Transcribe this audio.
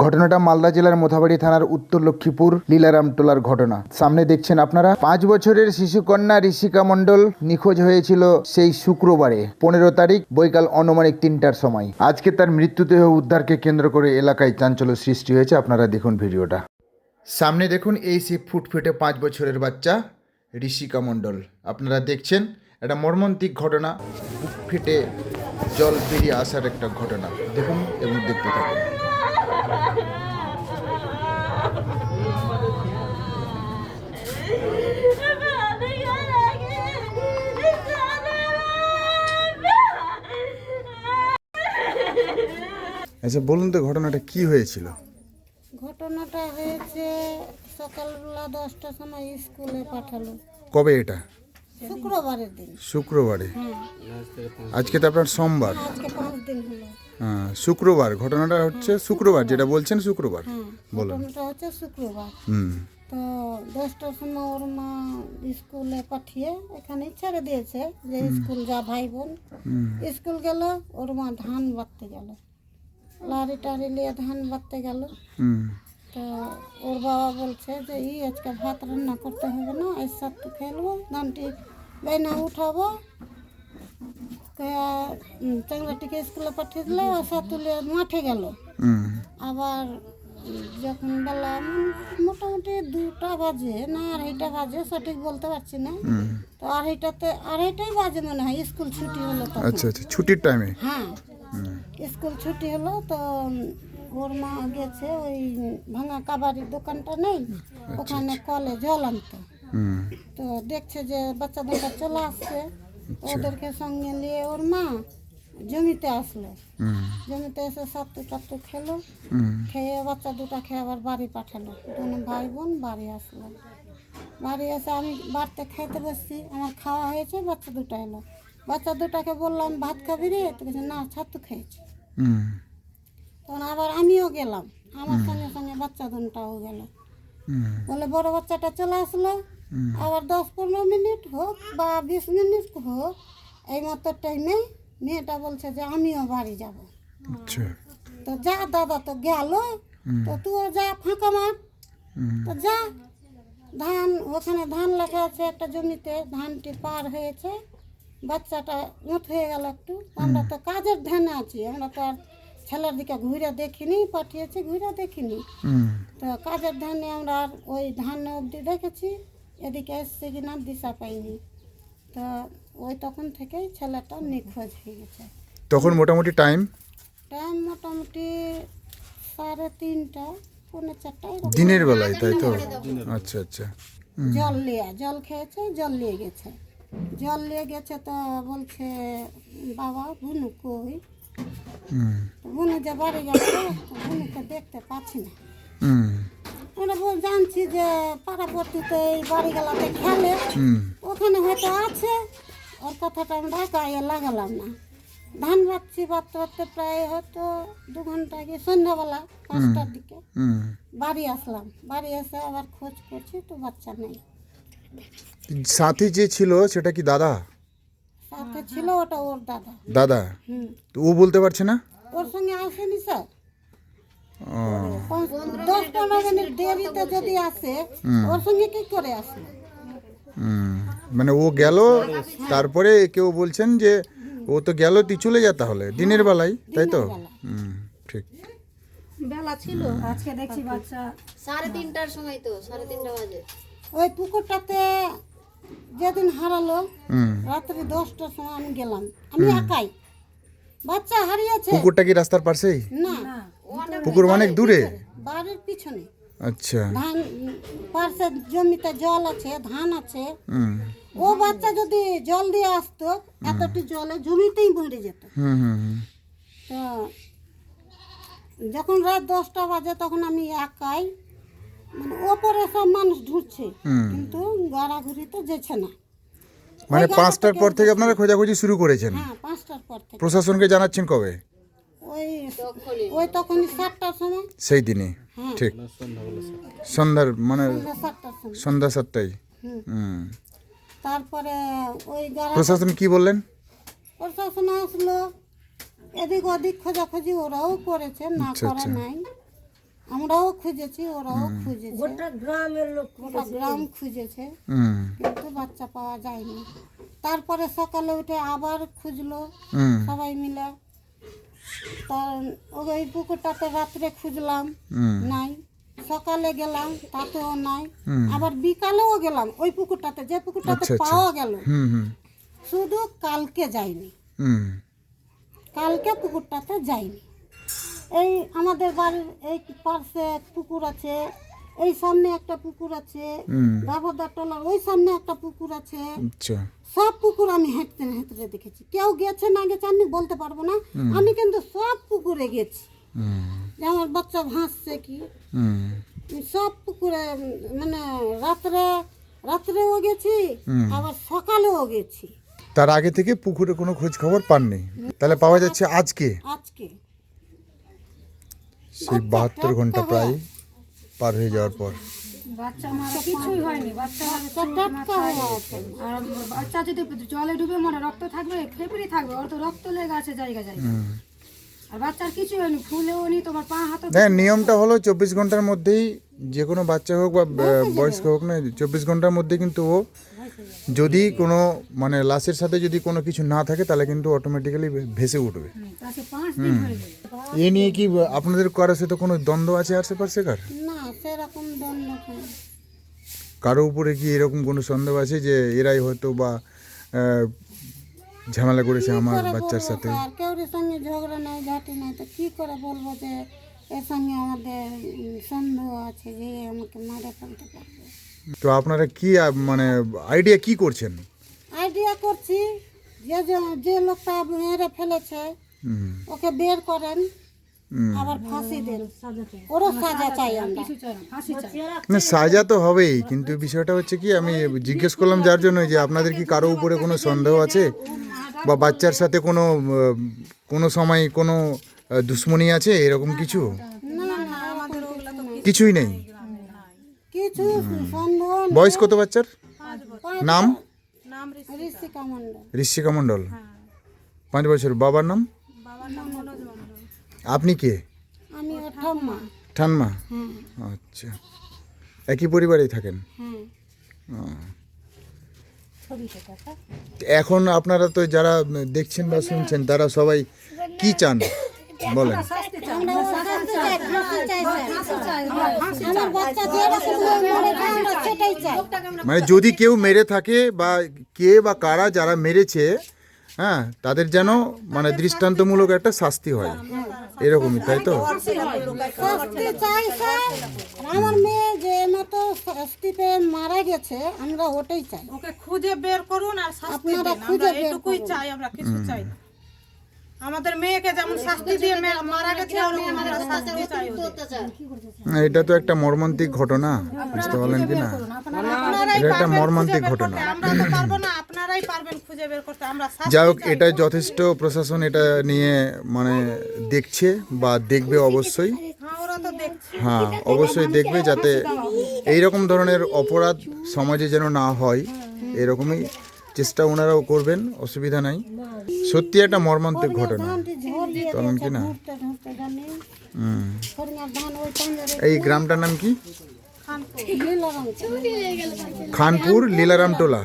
ঘটনাটা মালদা জেলার মোথাবাড়ি থানার উত্তর লক্ষ্মীপুর লীলারামটোলার ঘটনা। সামনে দেখছেন আপনারা 5 বছরের শিশুকন্যা ঋষিকা মণ্ডল নিখোঁজ হয়েছিল সেই শুক্রবারে 15 তারিখ বৈকাল আনুমানিক 3টার সময়। আজকে তার মৃতদেহ উদ্ধারকে কেন্দ্র করে এলাকায় চাঞ্চল্য সৃষ্টি হয়েছে। আপনারা দেখুন ভিডিওটা। সামনে দেখুন এই সেই ফুটফুটে 5 বছরের বাচ্চা ঋষিকা মণ্ডল। আপনারা দেখছেন একটা মর্মান্তিক ঘটনা, বুক ফেটে জল বেরিয়ে আসার একটা ঘটনা। দেখুন এবং দেখতে থাকুন। আচ্ছা বলুন তো ঘটনাটা কি হয়েছিল? ঘটনাটা হয়েছে সকালবেলা 10টার সময় স্কুলে পাঠালো। কবে এটা? শুক্রবারের দিন। শুক্রবারে? আজকে তো আপনার সোমবার। আজকে 5 দিন হলো। হ্যাঁ, শুক্রবার ঘটনাটা হচ্ছে। শুক্রবার যেটা বলছেন শুক্রবার। বলুন। ঘটনাটা হচ্ছে শুক্রবার। হুম তো 10টার সময় ওর মা স্কুলে পাঠিয়ে এখানেই ছেড়ে দিয়েছে যে স্কুল যা ভাই বোন। স্কুল গেল, ওর মা ধান বাঁধতে গেল, লারি টারি নিয়ে ধান বাঁধতে গেল। হুম তো ওর বাবা বলছে যে আজকে ভাত রান্না করতে হবে না, এর সাথে খেলবো, ধানটি গাইনা উঠাবো। চাংলাটিকে স্কুলে পাঠিয়ে দিলে, ও সাতুলে মাঠে গেল। আবার যখন বেলা মোটামুটি 2টা বাজে না 2:30 বাজে, সঠিক বলতে পারছি না। তো আড়াইটাই বাজে মনে হয়, স্কুল ছুটি হলো তখন। আচ্ছা আচ্ছা, ছুটির টাইমে? হ্যাঁ, স্কুল ছুটি হলো। তো ওর মা গেছে ওই ভাঙা কাবারির দোকানটা নেই, ওখানে কলে জল আনতো। তো দেখছে যে বাচ্চা দুটা চলে আসছে, ওদেরকে সঙ্গে নিয়ে ওর মা জমিতে আসলো। জমিতে এসে সাতটু টাট্টু খেলো, খেয়ে বাচ্চা দুটা খেয়ে আবার বাড়ি পাঠালো। দুনো ভাই বোন বাড়ি আসলো। বাড়ি এসে আমি বাড়িতে খাইতে বসছি, আমার খাওয়া হয়েছে, বাচ্চা দুটা এলো। বাচ্চা দুটাকে বললাম ভাত খাবি রে, তো বলছে না, ছাতু খেয়েছি। তখন আবার আমিও গেলাম, আমার সঙ্গে সঙ্গে বাচ্চা দুটাও গেল। বলে বড় বাচ্চাটা চলে আসলো। আবার 10-15 মিনিট হোক বা 20 মিনিট হোক, এই মতো টাইমে মেয়েটা বলছে যে আমিও বাড়ি যাব। তো যা দাদা, তো গেল, তো তুইও যা, ফাঁকা মাঠ, তো যা। ওখানে ধান লেখা আছে একটা জমিতে, ধানটি পার হয়েছে, বাচ্চাটা উঁট হয়ে গেল একটু। আমরা তো কাজের ধ্যানে আছি, আমরা তো আর ছেলের দিকে ঘুরে দেখিনি, পাঠিয়েছি ঘুরে দেখিনি। তো কাজের ধানে আমরা আর ওই ধান অবধি দেখেছি, এদিকে এসছে কিনা দিশা পাইনি। তো ওই তখন থেকেই ছেলেটা নিখোঁজ হয়ে গেছে। তখন মোটামুটি টাইম মোটামুটি 3:30, 4:45 দিনের বেলায়, তাই তো? আচ্ছা আচ্ছা। জল খেয়েছে, জল নিয়ে গেছে। তো বলছে বাবা বুনু কই? বুনু যে বাড়ি গেল, বুনুকে দেখতে পাচ্ছি না। আমরা জানছি যে পাড়াপট্টিতে এই বাড়ি গেলাতে খেলে, ওখানে হয়তো আছে। ওর কথাটা আমরা গায়ে লাগালাম না। ধান বাঁধতে বাঁধতে প্রায় হয়তো 2 ঘন্টা আগে, সন্ধ্যাবেলা 5টার দিকে বাড়ি আসলাম। বাড়ি এসে আবার খোঁজ করছি, তো বাচ্চা নেই। সাথী যে ছিল সেটা কি দাদা? সাথে ছিল, ওটা ওর দাদা। দাদা? তো ও বলতে পারছে না? ওর সঙ্গে আসেনি স্যার। 10-15 মিনিট দেরিতে যদি আসে, ওর সঙ্গে কি করে আসে? মানে ও গেল, তারপরে কেউ বলছেন যে ও তো গেল, তুই চলে যা তাহলে দিনের বেলায়, তাই তো? ঠিক বেলা ছিল। আজকে দেখছি বাচ্চা 3:30টার সময়, তো 3:30 বাজে ওই পুকুরটাতে যেদিন হারালো, রাত্রি 10টার সময় আমি গেলাম, আমি একাই। বাচ্চা হারিয়েছে। পুকুরটা কি রাস্তার পাশেই? না, পুকুর অনেক দূরে, বাড়ির পিছনে। আচ্ছা। ধান পাশে জমিতে জল আছে, ধান আছে। ও বাচ্চা যদি জল দিয়ে আসতো, এতটি জলে জমিতেই মরে যেত। তো যখন রাত 10টা বাজে, তখন আমি একাই, মানে ওপরে সব মানুষ ঢুকছে, কিন্তু গাড়াঘুরিতে যেছে না। মানে 5টার পর থেকে আপনারা খোঁজাখুঁজি শুরু করেছেন? হ্যাঁ, 5টার পর থেকে। প্রশাসনকে জানাচ্ছেন কবে? ওই তখনই 7টার সময়। সেই দিনে? ঠিক সন্ধ্যার, মানে সন্ধ্যা 7টায়। তারপরে ওই প্রশাসন কি বললেন? প্রশাসন আসলো, এদিক ওদিক খোঁজাখুঁজি ওরাও করেছে, না করা নাই। আমরাও খুঁজেছি, ওরাও খুঁজেছে, গোটা গ্রাম খুঁজেছে, কিন্তু বাচ্চা পাওয়া যায়নি। তারপরে সকালে উঠে আবার খুঁজলো সবাই মিলে। তার ওই পুকুরটাতে রাত্রে খুঁজলাম, নাই। সকালে গেলাম, তাতেও নাই। আবার বিকালেও গেলাম ওই পুকুরটাতে, যে পুকুরটাতে পাওয়া গেল, শুধু কালকে যায়নি, কালকে পুকুরটাতে যায়নি। এই আমাদের বাড়ির এই পাশে এক পুকুর আছে, এই সামনে একটা পুকুর আছে, বাবরদার টলার ওই সামনে একটা পুকুর আছে। সব পুকুর আমি হেঁটতে হেঁটতে দেখেছি। কেউ গেছে না গেছে আমি বলতে পারবো না, আমি কিন্তু সব পুকুরে গেছি। যে আমার বাচ্চা ভাসছে কি, সব পুকুরে, মানে রাত্রেও গেছি, আবার সকালেও গেছি। তার আগে থেকে পুকুরে কোনো খোঁজ খবর পাননি, তাহলে পাওয়া যাচ্ছে আজকে। সেই 72 ঘন্টা প্রায় পার হয়ে যাওয়ার পর বাচ্চা মারা কিছুই হয়নি, বাচ্চা আর বাচ্চা যদি জলে ডুবে মরে রক্ত থাকবে, ফেপড়ি থাকবে, ওর তো রক্ত লেগে আছে জায়গা জায়গা। আর বাচ্চার কিছু হয়নি, ফুলেও নি, তোমার পা হাত। হ্যাঁ, নিয়মটা হলো 24 ঘন্টার মধ্যেই যে কোনো বাচ্চা হোক বা বয়স্ক হোক না, 24 ঘন্টার মধ্যে কিন্তু ও যদি কোনো মানে লাশের সাথে যদি কোনো কিছু না থাকে তাহলে কিন্তু অটোমেটিক্যালি ভেসে উঠবে। এ নিয়ে কি আপনাদের কারোর সাথে কোনো দ্বন্দ্ব আছে আশেপাশে? না, সেরকম দ্বন্দ্ব নেই। কারো উপরে কি এরকম কোনো সন্দেহ আছে যে এরাই হয়তো বা ঝামেলা করেছে আমার বাচ্চার সাথে? আর কেউর সঙ্গে ঝগড়া নাই, ঝাঁটি নাই, তো কি করে বলবো যে এর সঙ্গে আমাদের সন্দেহ আছে যে আমাকে মারে ফেলতে পারবে? তো আপনারা কি মানে আইডিয়া কি করছেন? আইডিয়া করছি যে লোকটা মেরে ফেলেছে ওকে বের করেন, আবার ফাঁসি দেন, ওরও সাজা চাই আমরা। না, সাজা তো হবেই, কিন্তু বিষয়টা হচ্ছে কি, আমি জিজ্ঞেস করলাম যার জন্য যে আপনাদের কি কারো উপরে কোনো সন্দেহ আছে বা বাচ্চার সাথে কোনো সময় কোনো দুশ্মনী আছে, এরকম কিছু? কিছুই নেই। কিছু সন্দেহ। বয়স কত বাচ্চার? নাম? ঋষিকা মণ্ডল। 5 বছর। বাবার নাম? আপনি কে? আমি ঠাম্মা। ঠাম্মা? আচ্ছা, একই পরিবারেই থাকেন? এখন আপনারা তো যারা দেখছেন বা শুনছেন তারা সবাই কি চান বলেন? মানে যদি কেউ মেরে থাকে বা কে বা কারা যারা মেরেছে, হ্যাঁ, তাদের যেন মানে দৃষ্টান্তমূলক একটা শাস্তি হয়, এরকমই, তাই তো? আমার মেয়ে যে মতো শাস্তি পেয়ে মারা গেছে, আমরা ওটাই চাই। ওকে খুঁজে বের করুন আর শাস্তি দিন, আমরা এটুকুই চাই, আমরা কিছু চাই না। আমাদের মেয়েকে যেমন শাস্তি দিয়ে মারা গেছে, আমরা শাস্তি চাই। এটা তো একটা মর্মান্তিক ঘটনা, বুঝতে পারলেন কি না? এটা একটা মর্মান্তিক ঘটনা। আমরা তো পারবো না, আপনারাই পারবেন খুঁজে বের করতে। আমরা যাই হোক, এটা যথেষ্ট প্রশাসন এটা নিয়ে মানে দেখছে বা দেখবে অবশ্যই। ওরা তো দেখছে। হ্যাঁ, অবশ্যই দেখবে, যাতে এই রকম ধরনের অপরাধ সমাজে যেন না হয়, এরকমই চেষ্টা ওনারাও করবেন, অসুবিধা নাই। সত্যি একটা মর্মান্তিক ঘটনা, বলেন কি না? এই গ্রামটার নাম কি? খানপুর লীলারাম টোলা।